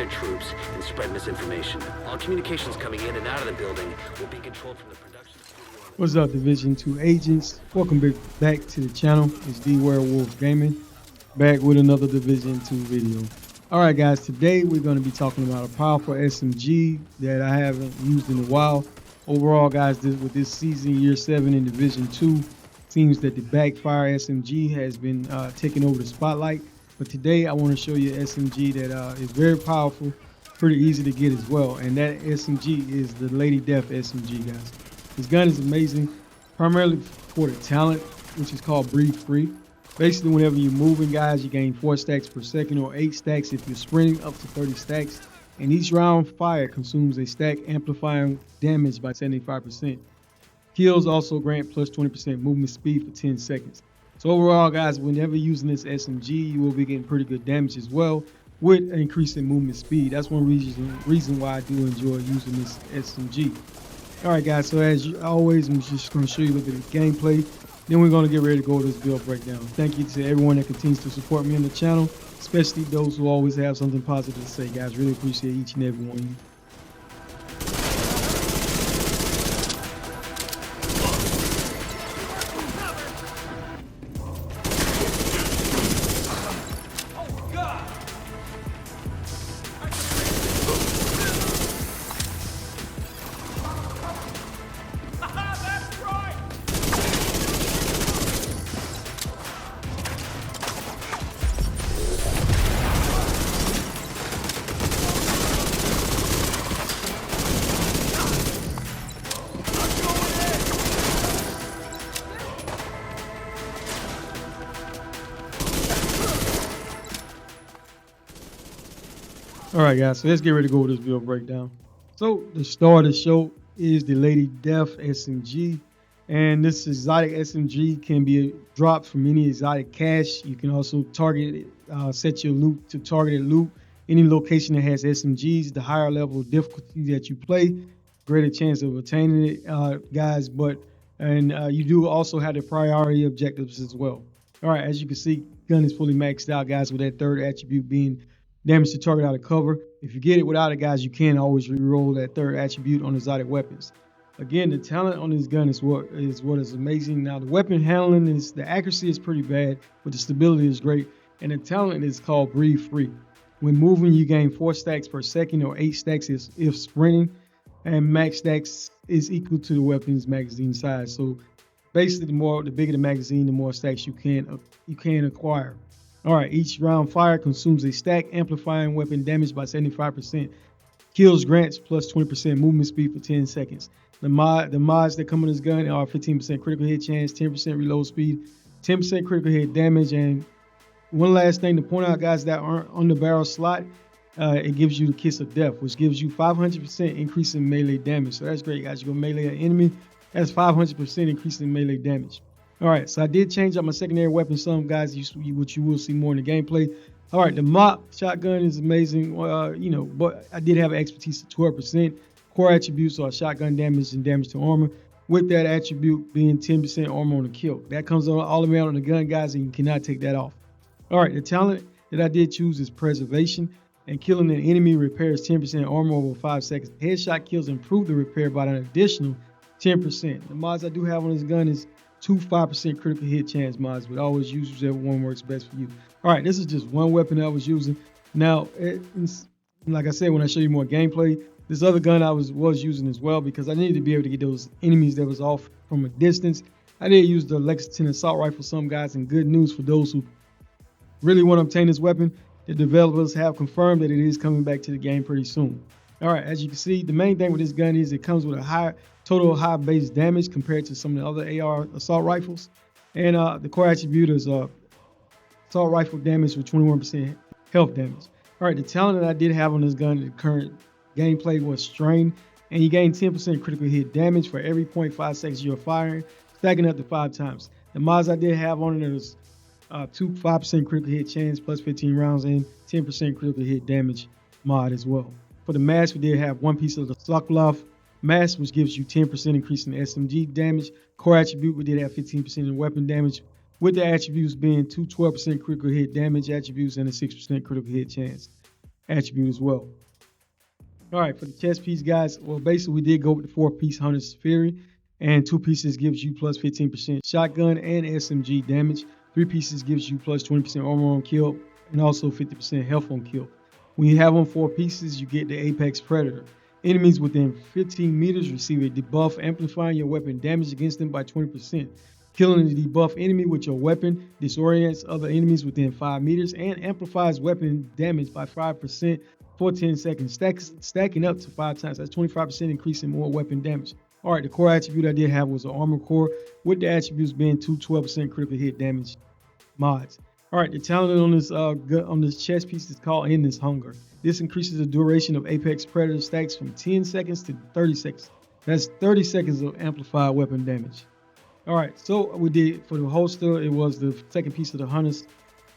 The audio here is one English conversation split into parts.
their troops and spread misinformation. All communications coming in and out of the building will be controlled from the production studio. What's up, Division 2 agents? Welcome back to the channel. It's D Werewolf Gaming, back with another Division 2 video. Alright guys, today we're going to be talking about a powerful SMG that I haven't used in a while. Overall guys, with this season, year 7 in Division 2, seems that the Backfire SMG has been taking over the spotlight. But today I want to show you an SMG that is very powerful, pretty easy to get as well. And that SMG is the Lady Death SMG, guys. This gun is amazing, primarily for the talent, which is called Breathe Free. Basically, whenever you're moving, guys, you gain 4 stacks per second or 8 stacks if you're sprinting, up to 30 stacks. And each round fire consumes a stack, amplifying damage by 75%. Kills also grant plus 20% movement speed for 10 seconds. So overall, guys, whenever using this SMG, you will be getting pretty good damage as well, with an increase in movement speed. That's one reason why I do enjoy using this SMG. Alright guys, so as always, I'm just going to show you a little bit of gameplay. Then we're going to get ready to go over this build breakdown. Thank you to everyone that continues to support me on the channel, especially those who always have something positive to say, guys. Really appreciate each and every one of you. Alright guys, so let's get ready to go with this build breakdown. So the star of the show is the Lady Death SMG, and this exotic SMG can be dropped from any exotic cache. You can also target set your loot to targeted loot. Any location that has SMGs, the higher level of difficulty that you play, greater chance of attaining it, guys. But you do also have the priority objectives as well. Alright, as you can see, gun is fully maxed out, guys, with that third attribute being damage to target out of cover. If you get it without it, guys, you can always reroll that third attribute on exotic weapons. Again, the talent on this gun is what is amazing. Now, the weapon handling the accuracy is pretty bad, but the stability is great. And the talent is called Breathe Free. When moving, you gain 4 stacks per second or 8 stacks if sprinting, and max stacks is equal to the weapon's magazine size. So basically, the bigger the magazine, the more stacks you can acquire. Alright, each round fire consumes a stack, amplifying weapon damage by 75%. Kills grants plus 20% movement speed for 10 seconds. The mods that come on this gun are 15% critical hit chance, 10% reload speed, 10% critical hit damage, and one last thing to point out, guys, that aren't on the barrel slot, it gives you the Kiss of Death, which gives you 500% increase in melee damage. So that's great, guys. You go melee an enemy, that's 500% increase in melee damage. Alright, so I did change up my secondary weapon some, guys, which you will see more in the gameplay. Alright, the Mach shotgun is amazing, but I did have an expertise of 12%. Core attributes are shotgun damage and damage to armor, with that attribute being 10% armor on the kill. That comes all the way out on the gun, guys, and you cannot take that off. Alright, the talent that I did choose is Preservation, and killing an enemy repairs 10% armor over 5 seconds. Headshot kills improve the repair by an additional 10%. The mods I do have on this gun is 5% critical hit chance mods, but always use whichever one works best for you. Alright, this is just one weapon that I was using. Now, like I said, when I show you more gameplay, this other gun I was using as well, because I needed to be able to get those enemies that was off from a distance. I did use the Lexington assault rifle, some guys, and good news for those who really want to obtain this weapon. The developers have confirmed that it is coming back to the game pretty soon. Alright, as you can see, the main thing with this gun is it comes with a total high base damage compared to some of the other AR assault rifles. And the core attribute is assault rifle damage with 21% health damage. Alright, the talent that I did have on this gun in the current gameplay was Strain, and you gain 10% critical hit damage for every 0.5 seconds you're firing, stacking up to 5 times. The mods I did have on it was 5% critical hit chance plus 15 rounds and 10% critical hit damage mod as well. For the mask, we did have one piece of the Sokolov mask, which gives you 10% increase in SMG damage. Core attribute, we did have 15% in weapon damage, with the attributes being 12% critical hit damage attributes and a 6% critical hit chance. attribute as well. All right, for the chest piece, guys, well, basically we did go with the 4-piece Hunter's Fury, and 2 pieces gives you plus 15% shotgun and SMG damage. 3 pieces gives you plus 20% armor on kill and also 50% health on kill. When you have on 4 pieces, you get the Apex Predator. Enemies within 15 meters receive a debuff, amplifying your weapon damage against them by 20%. Killing the debuff enemy with your weapon disorients other enemies within 5 meters and amplifies weapon damage by 5% for 10 seconds, stacking up to 5 times. That's 25% increase in more weapon damage. All right, the core attribute I did have was an armor core, with the attributes being 12% critical hit damage mods. All right, the talent on this chest piece is called Endless Hunger. This increases the duration of Apex Predator stacks from 10 seconds to 30 seconds. That's 30 seconds of amplified weapon damage. All right, so we did for the holster, it was the second piece of the Hunter's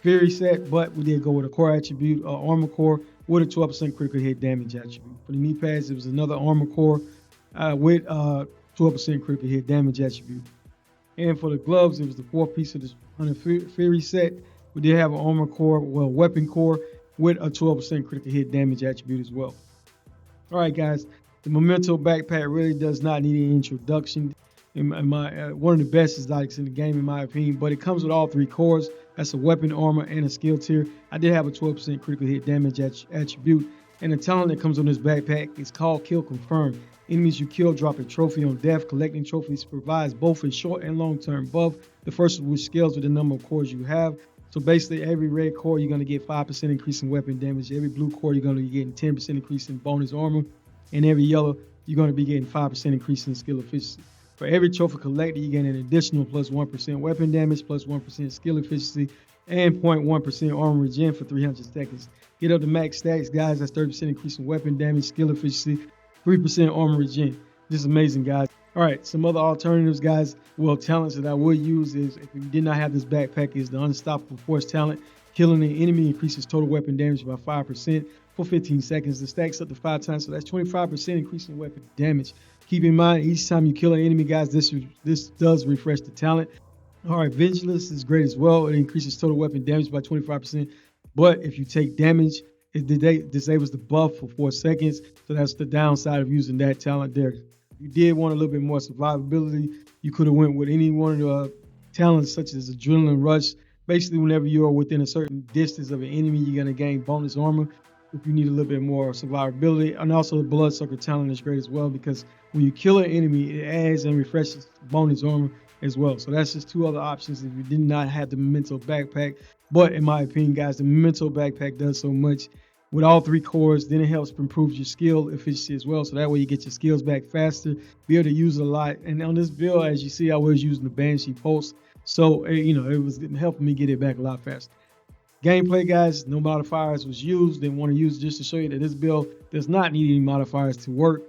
Fury set, but we did go with a core attribute, armor core, with a 12% critical hit damage attribute. For the knee pads, it was another armor core with 12% critical hit damage attribute. And for the gloves, it was the 4th piece of the Hunter Fury set. We did have an armor core, well, weapon core with a 12% critical hit damage attribute as well. All right, guys, the Memento backpack really does not need any introduction. One of the best exotics in the game, in my opinion, but it comes with all 3 cores. That's a weapon, armor, and a skill tier. I did have a 12% critical hit damage attribute, and the talent that comes on this backpack is called Kill Confirm. Enemies you kill drop a trophy on death. Collecting trophies provides both a short and long-term buff, the first of which scales with the number of cores you have. So basically, every red core, you're going to get 5% increase in weapon damage. Every blue core, you're going to be getting 10% increase in bonus armor. And every yellow, you're going to be getting 5% increase in skill efficiency. For every trophy collected, you get an additional plus 1% weapon damage, plus 1% skill efficiency, and 0.1% armor regen for 300 seconds. Get up to max stats, guys. That's 30% increase in weapon damage, skill efficiency, 3% armor regen. This is amazing, guys. All right, some other alternatives, guys. Well, talents that I would use is, if you did not have this backpack, is the Unstoppable Force talent. Killing an enemy increases total weapon damage by 5% for 15 seconds. The stacks up to 5 times, so that's 25% increase in weapon damage. Keep in mind, each time you kill an enemy, guys, this does refresh the talent. All right, Vigilance is great as well. It increases total weapon damage by 25%. But if you take damage, it disables the buff for 4 seconds. So that's the downside of using that talent there. If you did want a little bit more survivability, you could have went with any one of the talents such as Adrenaline Rush. Basically, whenever you are within a certain distance of an enemy, you're going to gain bonus armor if you need a little bit more survivability. And also the Bloodsucker talent is great as well, because when you kill an enemy, it adds and refreshes bonus armor as well. So that's just 2 other options if you did not have the Memento backpack. But in my opinion, guys, the Memento backpack does so much with all 3 cores. Then it helps improve your skill efficiency as well. So that way you get your skills back faster, be able to use it a lot. And on this build, as you see, I was using the Banshee Pulse. So, it was helping me get it back a lot faster. Gameplay, guys, no modifiers was used. They want to use it just to show you that this build does not need any modifiers to work.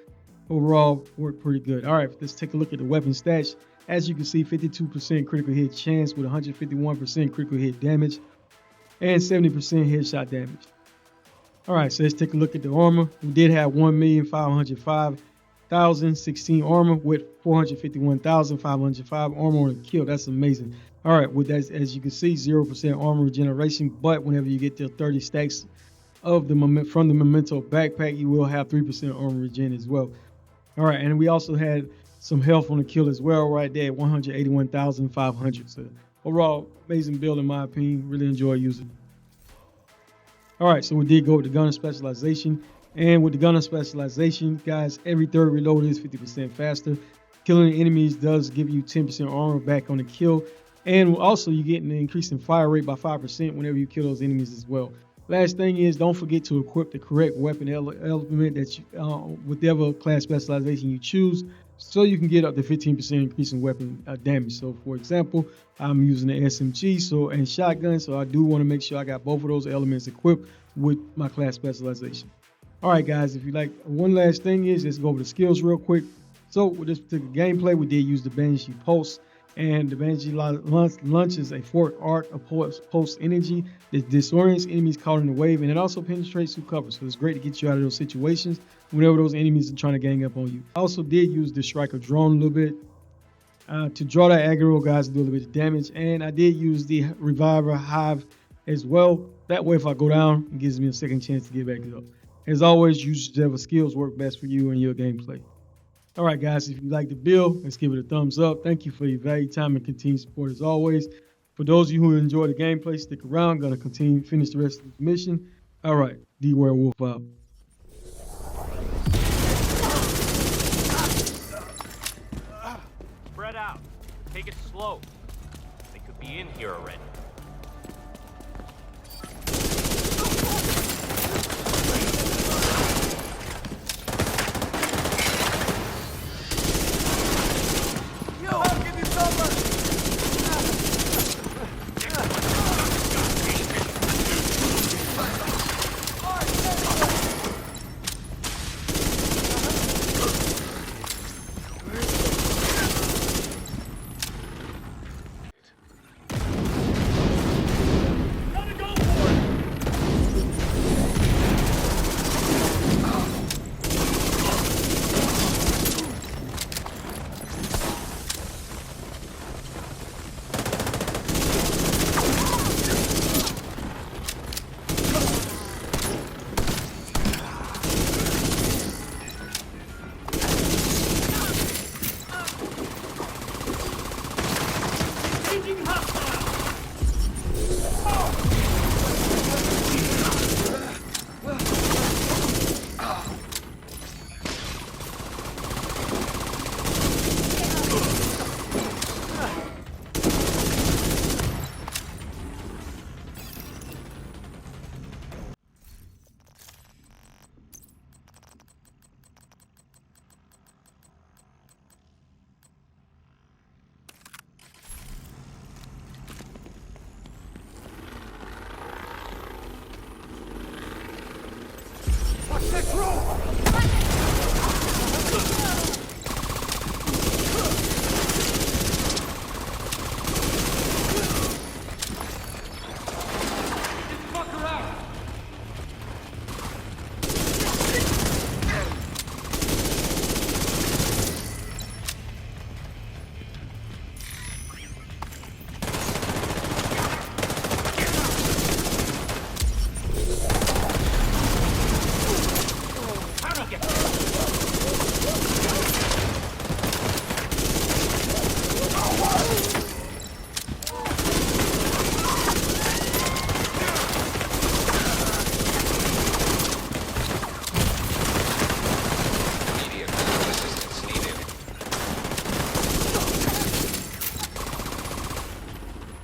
Overall, worked pretty good. All right, let's take a look at the weapon stats. As you can see, 52% critical hit chance with 151% critical hit damage and 70% headshot damage. All right, so let's take a look at the armor. We did have 1,505,016 armor with 451,505 armor on a kill. That's amazing. All right, with that, as you can see, 0% armor regeneration, but whenever you get to 30 stacks of from the Memento backpack, you will have 3% armor regen as well. All right, and we also had some health on the kill as well right there at 181,500. So overall, amazing build in my opinion. Really enjoy using it. All right, so we did go with the Gunner Specialization. And with the Gunner Specialization, guys, every third reload is 50% faster. Killing enemies does give you 10% armor back on the kill. And also, you get an increase in fire rate by 5% whenever you kill those enemies as well. Last thing is, don't forget to equip the correct weapon element that you, whatever class specialization you choose, so you can get up to 15% increase in weapon damage. So, for example, I'm using the SMG and shotgun, so I do want to make sure I got both of those elements equipped with my class specialization. All right, guys, if you like, one last thing is, let's go over the skills real quick. So, with this particular gameplay, we did use the Banshee Pulse. And the Banshee launches a forked arc of pulse energy that disorients enemies caught in the wave, and it also penetrates through cover. So it's great to get you out of those situations whenever those enemies are trying to gang up on you. I also did use the Striker drone a little bit to draw that aggro, guys, and do a little bit of damage. And I did use the Reviver Hive as well. That way, if I go down, it gives me a second chance to get back up. As always, use whichever skills work best for you and your gameplay. All right, guys, if you like the build, let's give it a thumbs up. Thank you for your valued time and continued support as always. For those of you who enjoy the gameplay, stick around. Gonna continue finish the rest of this mission. All right, D Werewolf out. Spread out. Take it slow. They could be in here already.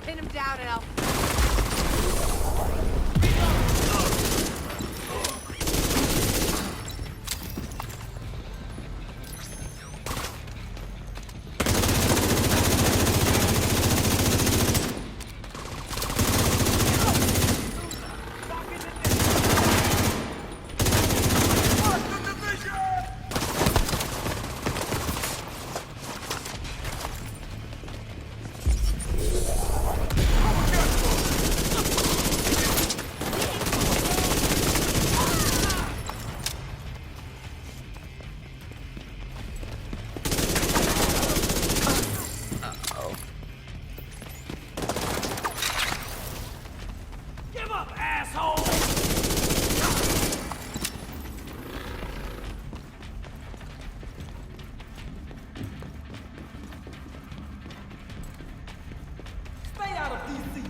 Pin him down, Al. Give up, asshole! Stay out of DC!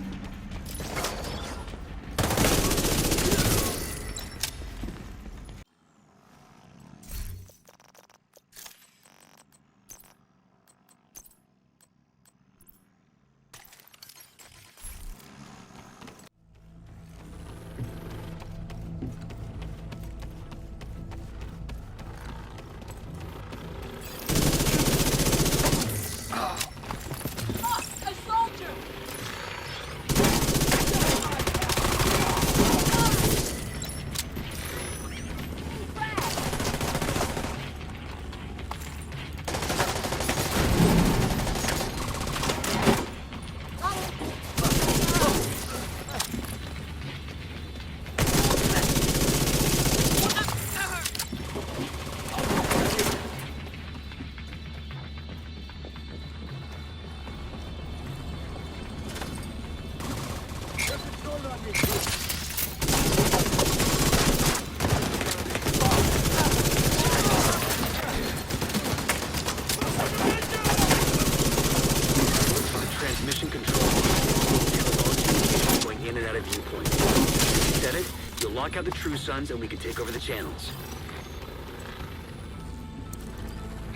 viewpoint. If you set it, you'll lock out the True Sons and we can take over the channels.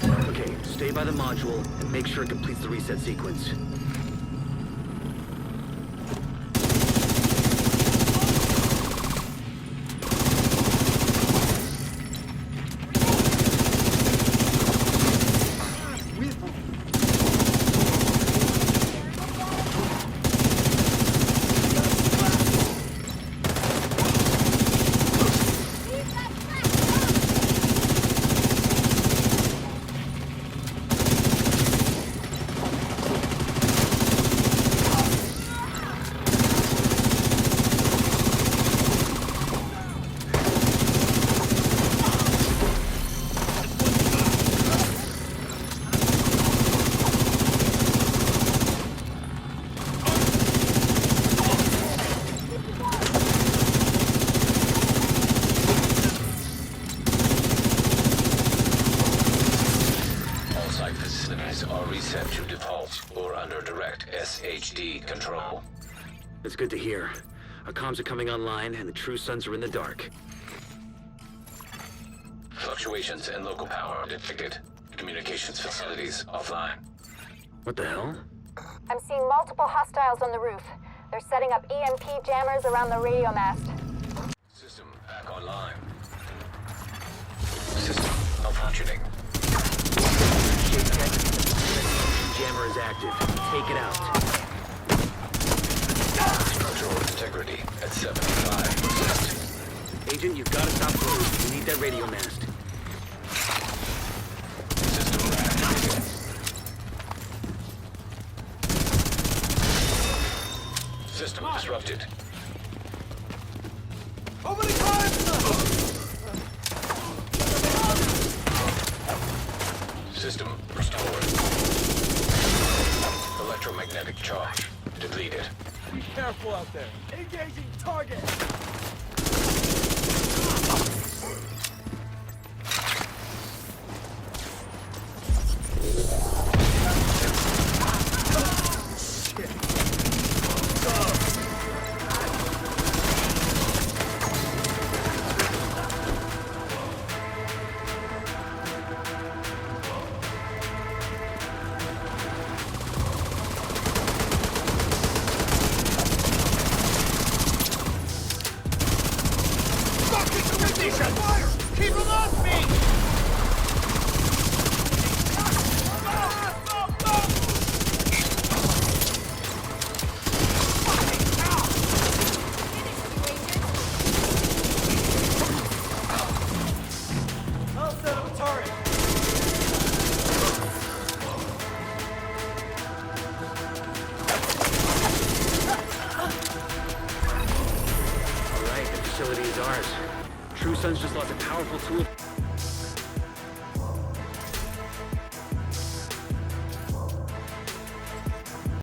Okay, stay by the module and make sure it completes the reset sequence. Are reset to default or under direct SHD control. It's good to hear. Our comms are coming online and the True Sons are in the dark. Fluctuations in local power detected. Communications facilities offline. What the hell? I'm seeing multiple hostiles on the roof. They're setting up EMP jammers around the radio mast. System back online. System malfunctioning. Jammer is active. Take it out. Structural integrity at 75%. Agent, you've got to stop close. We need that radio mast. System reactivated. System disrupted. System restored. Electromagnetic charge depleted. Be careful out there. Engaging target. Keep him off me! I'll set up a turret. All right, the facility is ours. True Sons just lost a powerful tool.